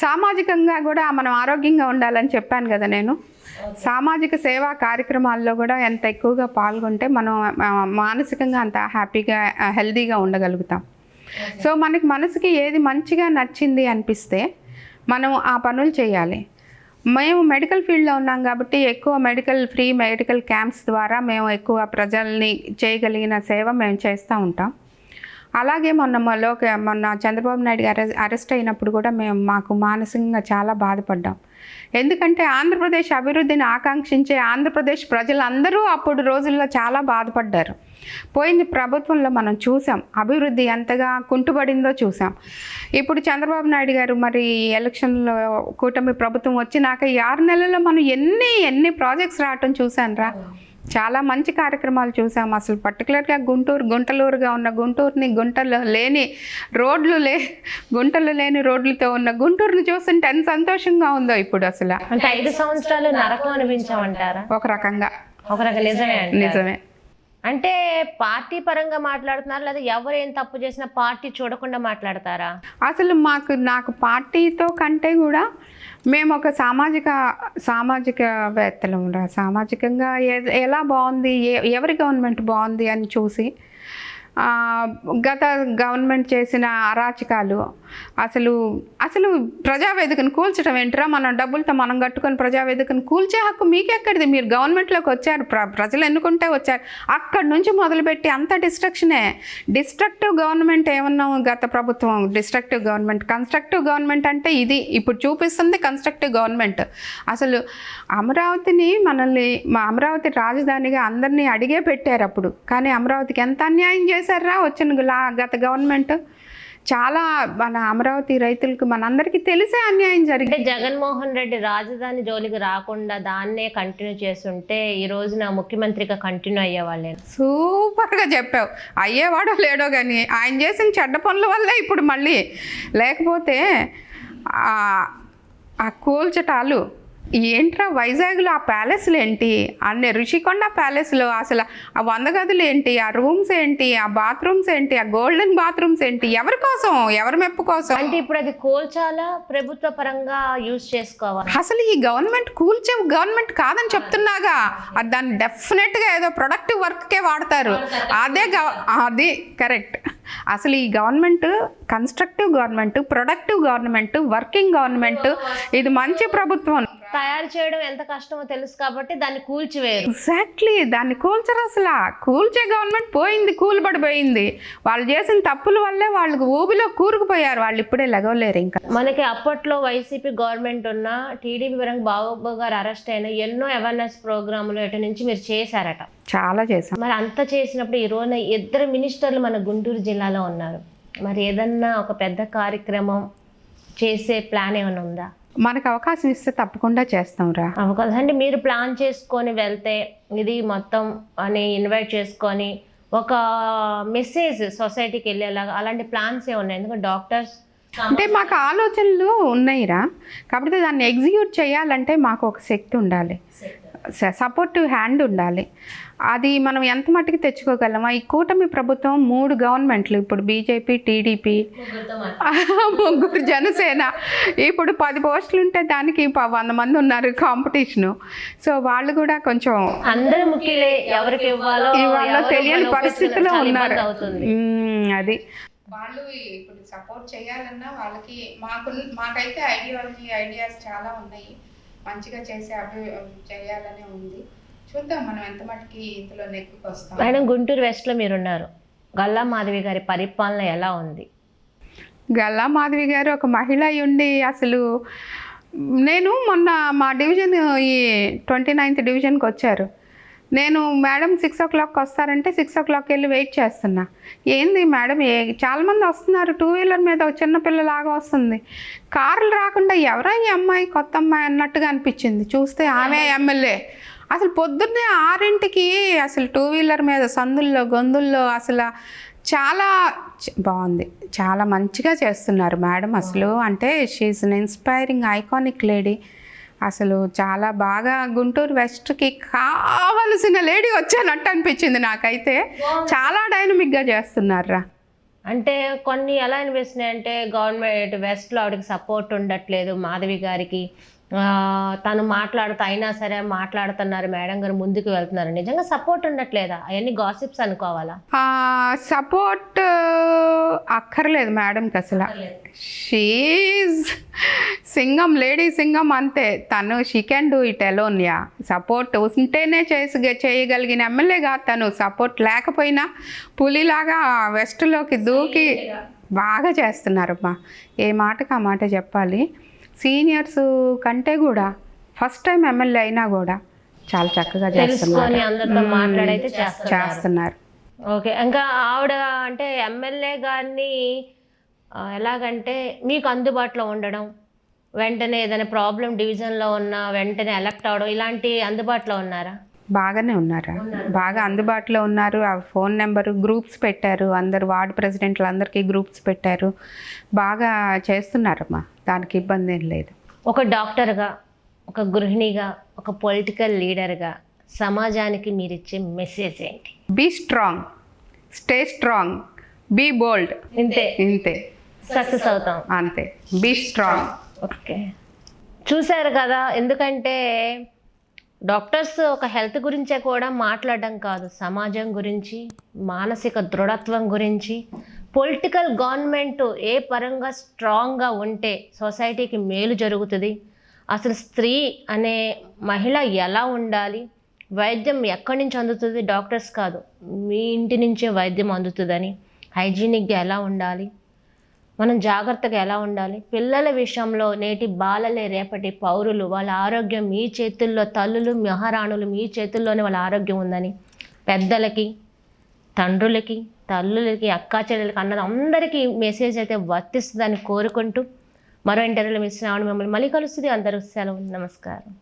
సామాజికంగా కూడా మనం ఆరోగ్యంగా ఉండాలని చెప్పాను కదా నేను. సామాజిక సేవా కార్యక్రమాల్లో కూడా ఎంత ఎక్కువగా పాల్గొంటే మనం మానసికంగా అంత హ్యాపీగా, హెల్తీగా ఉండగలుగుతాం. సో మనసుకి ఏది మంచిగా నచ్చింది అనిపిస్తే మనం ఆ పనులు చేయాలి. మేము మెడికల్ ఫీల్డ్లో ఉన్నాం కాబట్టి ఎక్కువ ఫ్రీ మెడికల్ క్యాంప్స్ ద్వారా మేము ఎక్కువ ప్రజల్ని చేయగలిగిన సేవ మేము చేస్తూ ఉంటాం. అలాగే మొన్న చంద్రబాబు నాయుడు గారు అరెస్ట్ అయినప్పుడు కూడా మాకు మానసికంగా చాలా బాధపడ్డాం. ఎందుకంటే ఆంధ్రప్రదేశ్ అభివృద్ధిని ఆకాంక్షించే ఆంధ్రప్రదేశ్ ప్రజలందరూ అప్పుడు రోజుల్లో చాలా బాధపడ్డారు. పోయింది ప్రభుత్వంలో మనం చూసాం, అభివృద్ధి ఎంతగా కుంటుపడిందో చూసాం. ఇప్పుడు చంద్రబాబు నాయుడు గారు మరి ఎలక్షన్లో కూటమి ప్రభుత్వం వచ్చినాక ఈ 6 నెలల్లో మనం ఎన్ని ప్రాజెక్ట్స్ రావటం చూసానురా. చాలా మంచి కార్యక్రమాలు చూసాం. అసలు పర్టికులర్గా గుంటలూరుగా ఉన్న గుంటూరుని, గుంటలు లేని రోడ్లతో ఉన్న గుంటూరుని చూస్తుంటే ఎంత సంతోషంగా ఉందో ఇప్పుడు. అసలు అంటే 5 సంవత్సరాలు నరకం అనిపించామంటారా? ఒక రకంగా నిజమే. అంటే పార్టీ పరంగా మాట్లాడుతున్నారు, లేదా ఎవరు ఏం తప్పు చేసినా పార్టీ చూడకుండా మాట్లాడతారా? అసలు నాకు పార్టీతో కంటే కూడా మేము ఒక సామాజికవేత్తలు, సామాజికంగా ఎలా బాగుంది, ఎవరి గవర్నమెంట్ బాగుంది అని చూసి గత గవర్నమెంట్ చేసిన అరాచకాలు, అసలు ప్రజావేదికను కూల్చడం ఏంట్రా? మన డబ్బులతో మనం కట్టుకొని ప్రజావేదికను కూల్చే హక్కు మీకెక్కడిది? మీరు గవర్నమెంట్లోకి వచ్చారు, ప్రజలు ఎన్నుకుంటే వచ్చారు. అక్కడి నుంచి మొదలుపెట్టి అంత డిస్ట్రక్టివ్ గవర్నమెంట్ ఏమన్నాం గత ప్రభుత్వం? Destructive government. కన్స్ట్రక్టివ్ గవర్నమెంట్ అంటే ఇది ఇప్పుడు చూపిస్తుంది కన్స్ట్రక్టివ్ గవర్నమెంట్. అసలు అమరావతి రాజధానిగా అందరినీ అడిగే పెట్టారు అప్పుడు, కానీ అమరావతికి ఎంత అన్యాయం చేశారా గత గవర్నమెంట్. చాలా మన అమరావతి రైతులకు మనందరికీ తెలిసే అన్యాయం జరిగింది. జగన్మోహన్ రెడ్డి రాజధాని జోలికి రాకుండా దాన్నే కంటిన్యూ చేస్తుంటే ఈ రోజున ముఖ్యమంత్రిగా కంటిన్యూ అయ్యేవాళ్ళే. సూపర్గా చెప్పావు. అయ్యేవాడో లేడో కానీ ఆయన చేసిన చెడ్డ పనుల వల్లే ఇప్పుడు మళ్ళీ, లేకపోతే ఆ కూల్చటాలు ఏంట్రా? వైజాగ్లో ఆ ప్యాలెస్లు ఏంటి, అన్ని ఋషికొండ ప్యాలెస్లో అసలు ఆ 100 గదులు ఏంటి, ఆ రూమ్స్ ఏంటి, ఆ బాత్రూమ్స్ ఏంటి, ఆ గోల్డెన్ బాత్రూమ్స్ ఏంటి, ఎవరి కోసం, ఎవరి మెప్పు కోసం? అంటే ఇప్పుడు అది కూల్చాలా, ప్రభుత్వ పరంగా యూజ్ చేసుకోవాలి? అసలు ఈ గవర్నమెంట్ కూల్చే గవర్నమెంట్ కాదని చెప్తున్నాగా. దాన్ని డెఫినెట్గా ఏదో ప్రొడక్టివ్ వర్క్కే వాడతారు. అది కరెక్ట్. అసలు ఈ government constructive government, productive government, working government, ఇది మంచి ప్రభుత్వం. తయారు చేయడం ఎంత కష్టమో తెలుసు కాబట్టి దాన్ని కూల్చివేయరు. ఎగ్జాక్ట్లీ, దాన్ని కూల్చరు అసలు. కూల్చే గవర్నమెంట్ పోయింది, కూలిపడిపోయింది. వాళ్ళు చేసిన తప్పుల వల్లే వాళ్ళకి ఊబిలో కూరుకుపోయారు. వాళ్ళు ఇప్పుడే లెగవలేరు ఇంకా. మనకి అప్పట్లో వైసీపీ గవర్నమెంట్ ఉన్న టీడీపీ పరంగా బాబు గారు అరెస్ట్ అయిన ఎన్నో అవేర్నెస్ ప్రోగ్రాములు ఎటు నుంచి మీరు చేశారట. చాలా చేశాం. మరి అంత చేసినప్పుడు ఈ రోజున 2 మినిస్టర్లు మన గుంటూరు జిల్లాలో ఉన్నారు. మరి ఏదన్నా ఒక పెద్ద కార్యక్రమం చేసే ప్లాన్ ఏమైనా ఉందా? మనకు అవకాశం ఇస్తే తప్పకుండా చేస్తాం రా. అవకాశం అంటే మీరు ప్లాన్ చేసుకొని వెళ్తే ఇది మొత్తం అని ఇన్వైట్ చేసుకొని ఒక మెసేజ్ సొసైటీకి వెళ్ళేలాగా అలాంటి ప్లాన్స్ ఏ ఉన్నాయి? ఎందుకంటే డాక్టర్స్ అంటే మాకు ఆలోచనలు ఉన్నాయిరా, కాకపోతే దాన్ని ఎగ్జిక్యూట్ చేయాలంటే మాకు ఒక శక్తి ఉండాలి, సపోర్టివ్ హ్యాండ్ ఉండాలి. అది మనం ఎంత మట్టుకు తెచ్చుకోగలమా? ఈ కూటమి ప్రభుత్వం 3 గవర్నమెంట్లు, ఇప్పుడు బీజేపీ, టీడీపీ, 3 జనసేన, ఇప్పుడు 10 పోస్టులు ఉంటే దానికి 100 మంది ఉన్నారు కాంపిటీషను. సో వాళ్ళు కూడా కొంచెం అందరూ ముఖ్యులే, ఎవరికి ఇవ్వాలో తెలియని పరిస్థితిలో ఉన్నారు. అది వాళ్ళు ఇప్పుడు సపోర్ట్ చేయాలన్నా వాళ్ళకి మాకైతే ఐడియాస్ చాలా ఉన్నాయి, మంచిగా చేయాలని ఉంది. చూద్దాం మనం ఎంత మటుకి ఇందులో నెక్కుకు వస్తాం. మేడం, గుంటూరు వెస్ట్లో మీరున్నారు. గల్లా మాధవి గారి పరిపాలన ఎలా ఉంది? గల్లా మాధవి గారు ఒక మహిళ అయి ఉండి అసలు నేను మొన్న మా డివిజన్ ఈ 29th డివిజన్కి వచ్చారు. నేను మేడం 6 o'clock వస్తారంటే 6 o'clock వెళ్ళి వెయిట్ చేస్తున్నా. ఏంది మేడం, చాలామంది వస్తున్నారు, 2 వీలర్ మీద ఒక చిన్నపిల్లలాగా వస్తుంది, కార్లు రాకుండా ఎవరా ఈ అమ్మాయి, కొత్త అమ్మాయి అన్నట్టుగా అనిపించింది. చూస్తే ఆమె ఎమ్మెల్యే. అసలు పొద్దున్నే 6ంటికి అసలు 2 వీలర్ మీద సందుల్లో గొంతుల్లో అసలు చాలా బాగుంది, చాలా మంచిగా చేస్తున్నారు మేడం. అసలు అంటే she's an inspiring iconic lady. అసలు చాలా బాగా గుంటూరు వెస్ట్కి కావలసిన లేడీ వచ్చానట్టు అనిపించింది నాకైతే. చాలా డైనమిక్గా చేస్తున్నారా. అంటే కొన్ని ఎలా అనిపిస్తున్నాయి అంటే గవర్నమెంట్ వెస్ట్లో ఆవిడకి సపోర్ట్ ఉండట్లేదు మాధవి గారికి, తను మాట్లాడుతూ అయినా సరే మాట్లాడుతున్నారు, మేడం గారు ముందుకు వెళ్తున్నారు. నిజంగా సపోర్ట్ ఉండట్లేదా? అవన్నీ గాసిప్స్ అనుకోవాలా? సపోర్ట్ అక్కర్లేదు మేడంకి అసలు. షీజ్ సింగం, లేడీ సింగం అంతే. తను she can do it alone. Yeah, support ఉంటేనే చేయగలిగిన ఎమ్మెల్యే కాదు తను. సపోర్ట్ లేకపోయినా పులిలాగా వెస్ట్లోకి దూకి బాగా చేస్తున్నారమ్మా. ఏ మాటకు ఆ మాట చెప్పాలి. సీనియర్స్ కంటే కూడా ఫస్ట్ టైం ఎమ్మెల్యే అయినా కూడా చాలా చక్కగా చేస్తున్నారు. ఓకే, ఇంకా ఆవిడ అంటే ఎమ్మెల్యే గారిని ఎలాగంటే మీకు అందుబాటులో ఉండడం, వెంటనే ఏదైనా ప్రాబ్లం డివిజన్లో ఉన్న వెంటనే ఎలక్ట్ అవడం, ఇలాంటి అందుబాటులో ఉన్నారా? బాగానే ఉన్నారా, బాగా అందుబాటులో ఉన్నారు. ఆ ఫోన్ నెంబరు గ్రూప్స్ పెట్టారు, అందరు వార్డు ప్రెసిడెంట్లు అందరికీ గ్రూప్స్ పెట్టారు, బాగా చేస్తున్నారమ్మా. దానికి ఇబ్బంది ఏం లేదు. ఒక డాక్టర్గా, ఒక గృహిణిగా, ఒక పొలిటికల్ లీడర్గా సమాజానికి మీరు ఇచ్చే మెసేజ్ ఏంటి? Be strong, stay strong, be bold. ఇంతే సక్సెస్ అవుతాం అంతే. Be strong. ఓకే, చూశారు కదా. ఎందుకంటే డాక్టర్స్ ఒక హెల్త్ గురించే కూడా మాట్లాడడం కాదు, సమాజం గురించి, మానసిక దృఢత్వం గురించి, పొలిటికల్ గవర్నమెంట్ ఏ పరంగా స్ట్రాంగ్గా ఉంటే సొసైటీకి మేలు జరుగుతుంది, అసలు స్త్రీ అనే మహిళ ఎలా ఉండాలి, వైద్యం ఎక్కడి నుంచి అందుతుంది, డాక్టర్స్ కాదు మీ ఇంటి నుంచే వైద్యం అందుతుందని, హైజీనిక్గా ఎలా ఉండాలి, మనం జాగ్రత్తగా ఎలా ఉండాలి, పిల్లల విషయంలో నేటి బాలలే రేపటి పౌరులు, వాళ్ళ ఆరోగ్యం మీ చేతుల్లో, తల్లులు మహారాణులు మీ చేతుల్లోనే వాళ్ళ ఆరోగ్యం ఉందని పెద్దలకి, తండ్రులకి, తల్లులకి, అక్కా చెల్లెలకి, అన్నది అందరికీ మెసేజ్ అయితే వర్తిస్తుందని కోరుకుంటూ మరో ఇంటర్వ్యూలో మిస్ రావడం మిమ్మల్ని మళ్ళీ కలుస్తుంది. అందరూ సెలవు. నమస్కారం.